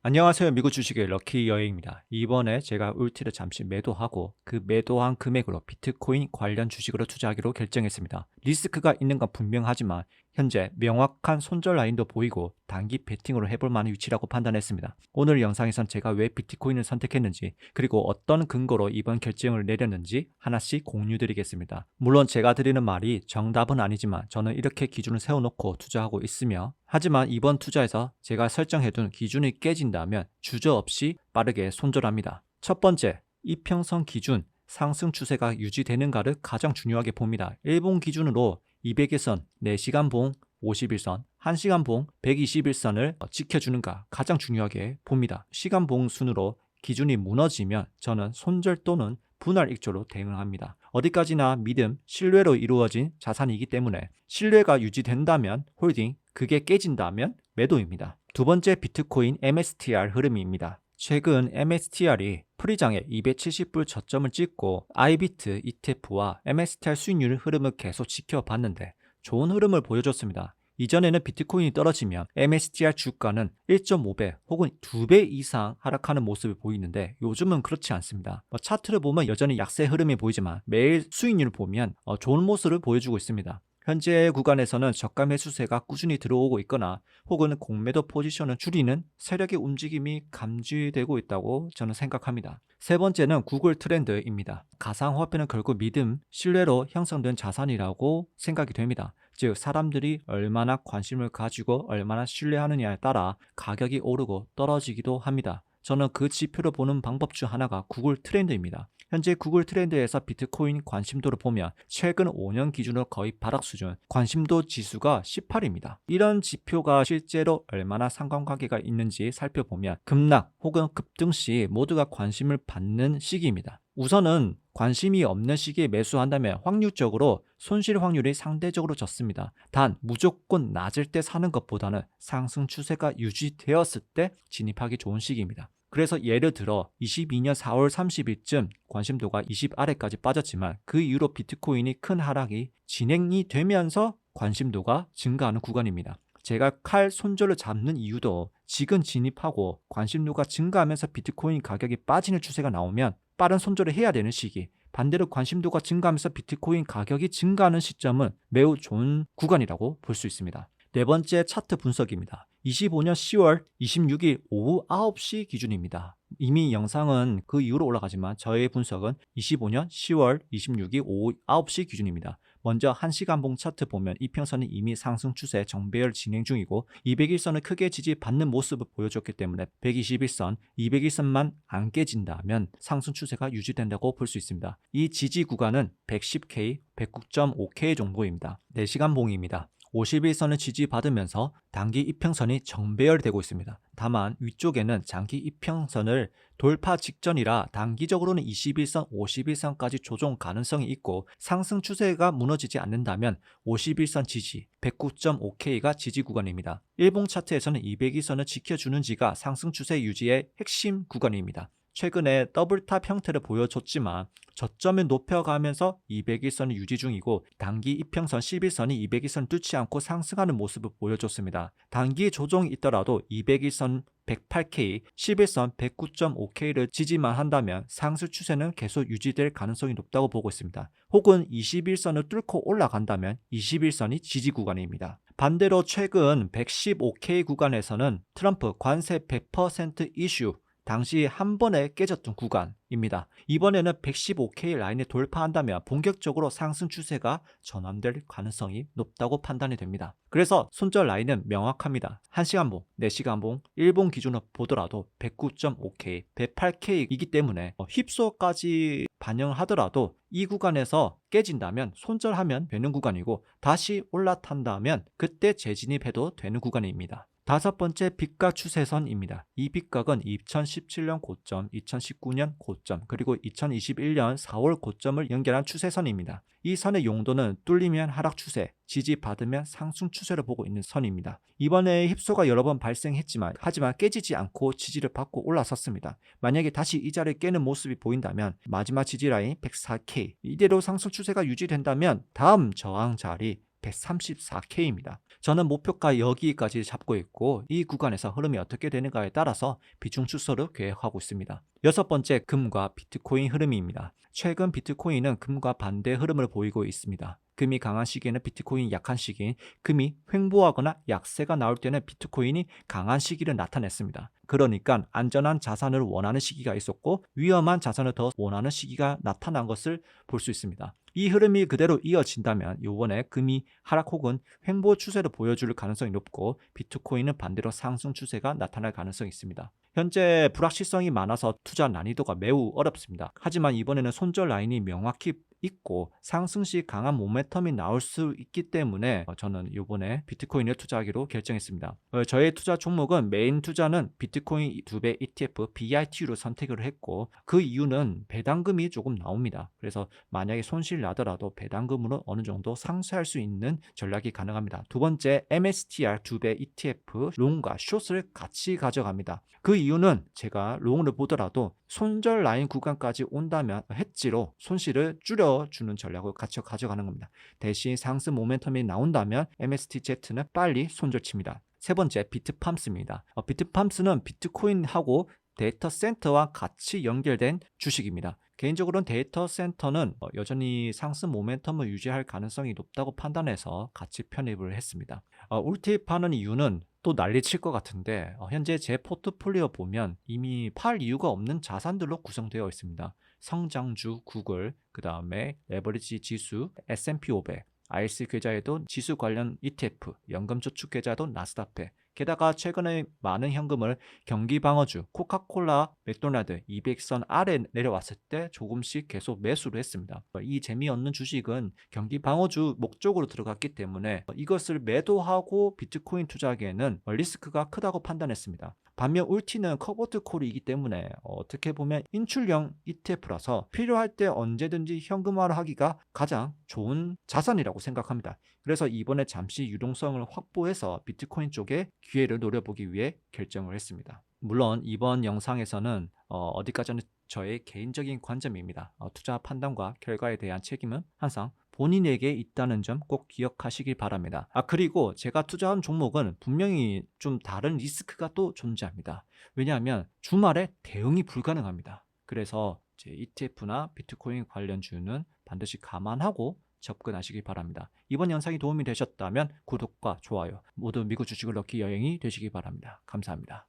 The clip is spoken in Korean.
안녕하세요. 미국 주식의 럭키 여행입니다. 이번에 제가 울트를 잠시 매도하고 그 매도한 금액으로 비트코인 관련 주식으로 투자하기로 결정했습니다. 리스크가 있는 건 분명하지만 현재 명확한 손절 라인도 보이고 단기 베팅으로 해볼 만한 위치라고 판단했습니다. 오늘 영상에선 제가 왜 비트코인을 선택했는지 그리고 어떤 근거로 이번 결정을 내렸는지 하나씩 공유드리겠습니다. 물론 제가 드리는 말이 정답은 아니지만 저는 이렇게 기준을 세워놓고 투자하고 있으며 하지만 이번 투자에서 제가 설정해둔 기준이 깨진다면 주저없이 빠르게 손절합니다. 첫 번째, 이평선 기준 상승 추세가 유지되는가를 가장 중요하게 봅니다. 일본 기준으로 200일선, 4시간 봉, 50일선, 1시간 봉, 121선을 지켜주는가 가장 중요하게 봅니다. 시간 봉 순으로 기준이 무너지면 저는 손절 또는 분할 익조로 대응합니다. 어디까지나 믿음, 신뢰로 이루어진 자산이기 때문에 신뢰가 유지된다면 홀딩, 그게 깨진다면 매도입니다. 두 번째 비트코인 MSTR 흐름입니다. 최근 MSTR이 프리장에 270불 저점을 찍고 아이비트 ETF와 MSTR 수익률 흐름을 계속 지켜봤는데 좋은 흐름을 보여줬습니다. 이전에는 비트코인이 떨어지면 MSTR 주가는 1.5배 혹은 2배 이상 하락하는 모습을 보이는데 요즘은 그렇지 않습니다. 차트를 보면 여전히 약세 흐름이 보이지만 매일 수익률을 보면 좋은 모습을 보여주고 있습니다. 현재 구간에서는 저가 매수세가 꾸준히 들어오고 있거나 혹은 공매도 포지션을 줄이는 세력의 움직임이 감지되고 있다고 저는 생각합니다. 세 번째는 구글 트렌드입니다. 가상화폐는 결국 믿음, 신뢰로 형성된 자산이라고 생각이 됩니다. 즉 사람들이 얼마나 관심을 가지고 얼마나 신뢰하느냐에 따라 가격이 오르고 떨어지기도 합니다. 저는 그 지표를 보는 방법 중 하나가 구글 트렌드입니다. 현재 구글 트렌드에서 비트코인 관심도를 보면 최근 5년 기준으로 거의 바닥 수준, 관심도 지수가 18입니다. 이런 지표가 실제로 얼마나 상관관계가 있는지 살펴보면 급락 혹은 급등 시 모두가 관심을 받는 시기입니다. 우선은 관심이 없는 시기에 매수한다면 확률적으로 손실 확률이 상대적으로 적습니다. 단 무조건 낮을 때 사는 것보다는 상승 추세가 유지되었을 때 진입하기 좋은 시기입니다. 그래서 예를 들어 22년 4월 30일쯤 관심도가 20 아래까지 빠졌지만 그 이후로 비트코인이 큰 하락이 진행이 되면서 관심도가 증가하는 구간입니다. 제가 칼 손절을 잡는 이유도 지금 진입하고 관심도가 증가하면서 비트코인 가격이 빠지는 추세가 나오면 빠른 손절을 해야 되는 시기, 반대로 관심도가 증가하면서 비트코인 가격이 증가하는 시점은 매우 좋은 구간이라고 볼 수 있습니다. 네 번째 차트 분석입니다. 25년 10월 26일 오후 9시 기준입니다. 이미 영상은 그 이후로 올라가지만 저의 분석은 25년 10월 26일 오후 9시 기준입니다. 먼저 1시간 봉 차트 보면 이평선은 이미 상승 추세 정배열 진행 중이고 200일선을 크게 지지받는 모습을 보여줬기 때문에 121선, 200일선만 안 깨진다면 상승 추세가 유지된다고 볼 수 있습니다. 이 지지 구간은 110K, 109.5K 정도입니다. 4시간 봉입니다. 51선을 지지받으면서 단기 이평선이 정배열되고 있습니다. 다만 위쪽에는 장기 이평선을 돌파 직전이라 단기적으로는 21선, 51선까지 조정 가능성이 있고 상승 추세가 무너지지 않는다면 51선 지지, 109.5K가 지지 구간입니다. 일봉 차트에서는 202선을 지켜주는지가 상승 추세 유지의 핵심 구간입니다. 최근에 더블탑 형태를 보여줬지만 저점을 높여가면서 200일선이 유지 중이고 단기 이평선 11선이 200일선 뚫지 않고 상승하는 모습을 보여줬습니다. 단기 조정이 있더라도 200일선 108K, 11선 109.5K를 지지만 한다면 상승 추세는 계속 유지될 가능성이 높다고 보고 있습니다. 혹은 21선을 뚫고 올라간다면 21선이 지지 구간입니다. 반대로 최근 115K 구간에서는 트럼프 관세 100% 이슈 당시 한 번에 깨졌던 구간입니다. 이번에는 115K 라인을 돌파한다면 본격적으로 상승 추세가 전환될 가능성이 높다고 판단이 됩니다. 그래서 손절 라인은 명확합니다. 1시간 봉, 4시간 봉, 일본 기준으로 보더라도 109.5K, 108K이기 때문에 휩소까지 반영하더라도 이 구간에서 깨진다면 손절하면 되는 구간이고 다시 올라탄다면 그때 재진입해도 되는 구간입니다. 다섯 번째 빗각 추세선입니다. 이 빗각은 2017년 고점, 2019년 고점, 그리고 2021년 4월 고점을 연결한 추세선입니다. 이 선의 용도는 뚫리면 하락 추세, 지지받으면 상승 추세를 보고 있는 선입니다. 이번에 휩소가 여러 번 발생했지만 하지만 깨지지 않고 지지를 받고 올라섰습니다. 만약에 다시 이 자리를 깨는 모습이 보인다면 마지막 지지라인 104K 이대로 상승 추세가 유지된다면 다음 저항 자리 134K입니다. 저는 목표가 여기까지 잡고 있고 이 구간에서 흐름이 어떻게 되는가에 따라서 비중 축소를 계획하고 있습니다. 여섯 번째, 금과 비트코인 흐름입니다. 최근 비트코인은 금과 반대 흐름을 보이고 있습니다. 금이 강한 시기에는 비트코인이 약한 시기인, 금이 횡보하거나 약세가 나올 때는 비트코인이 강한 시기를 나타냈습니다. 그러니까 안전한 자산을 원하는 시기가 있었고 위험한 자산을 더 원하는 시기가 나타난 것을 볼 수 있습니다. 이 흐름이 그대로 이어진다면 이번에 금이 하락 혹은 횡보 추세를 보여줄 가능성이 높고 비트코인은 반대로 상승 추세가 나타날 가능성이 있습니다. 현재 불확실성이 많아서 투자 난이도가 매우 어렵습니다. 하지만 이번에는 손절 라인이 명확히 있고 상승 시 강한 모멘텀이 나올 수 있기 때문에 저는 이번에 비트코인을 투자하기로 결정했습니다. 저의 투자 종목은 메인 투자는 비트코인 2배 ETF BITU로 선택을 했고 그 이유는 배당금이 조금 나옵니다. 그래서 만약에 손실 나더라도 배당금으로 어느 정도 상쇄할 수 있는 전략이 가능합니다. 두 번째, MSTR 2배 ETF 롱과 숏을 같이 가져갑니다. 그 이유는 제가 롱을 보더라도 손절 라인 구간까지 온다면 해지로 손실을 줄여주는 전략을 같이 가져가는 겁니다. 대신 상승 모멘텀이 나온다면 MSTZ는 빨리 손절칩니다. 세 번째, 비트팜스입니다. 비트팜스는 비트코인하고 데이터 센터와 같이 연결된 주식입니다. 개인적으로는 데이터 센터는 여전히 상승 모멘텀을 유지할 가능성이 높다고 판단해서 같이 편입을 했습니다. 울트입하는 이유는 또 난리칠 것 같은데 현재 제 포트폴리오 보면 이미 팔 이유가 없는 자산들로 구성되어 있습니다. 성장주 구글, 그 다음에 레버리지 지수, S&P 500, IC 계좌에도 지수 관련 ETF, 연금저축 계좌도 나스닥100, 게다가 최근에 많은 현금을 경기방어주, 코카콜라, 맥도날드 200선 아래 내려왔을 때 조금씩 계속 매수를 했습니다. 이 재미없는 주식은 경기방어주 목적으로 들어갔기 때문에 이것을 매도하고 비트코인 투자하기에는 리스크가 크다고 판단했습니다. 반면 울티는 커버드 콜이기 때문에 어떻게 보면 인출형 ETF라서 필요할 때 언제든지 현금화를 하기가 가장 좋은 자산이라고 생각합니다. 그래서 이번에 잠시 유동성을 확보해서 비트코인 쪽에 기회를 노려보기 위해 결정을 했습니다. 물론 이번 영상에서는 어디까지는 저의 개인적인 관점입니다. 투자 판단과 결과에 대한 책임은 항상 본인에게 있다는 점 꼭 기억하시길 바랍니다. 그리고 제가 투자한 종목은 분명히 좀 다른 리스크가 또 존재합니다. 왜냐하면 주말에 대응이 불가능합니다. 그래서 제 ETF나 비트코인 관련주는 반드시 감안하고 접근하시길 바랍니다. 이번 영상이 도움이 되셨다면 구독과 좋아요 모두 미국 주식을 넣기 여행이 되시기 바랍니다. 감사합니다.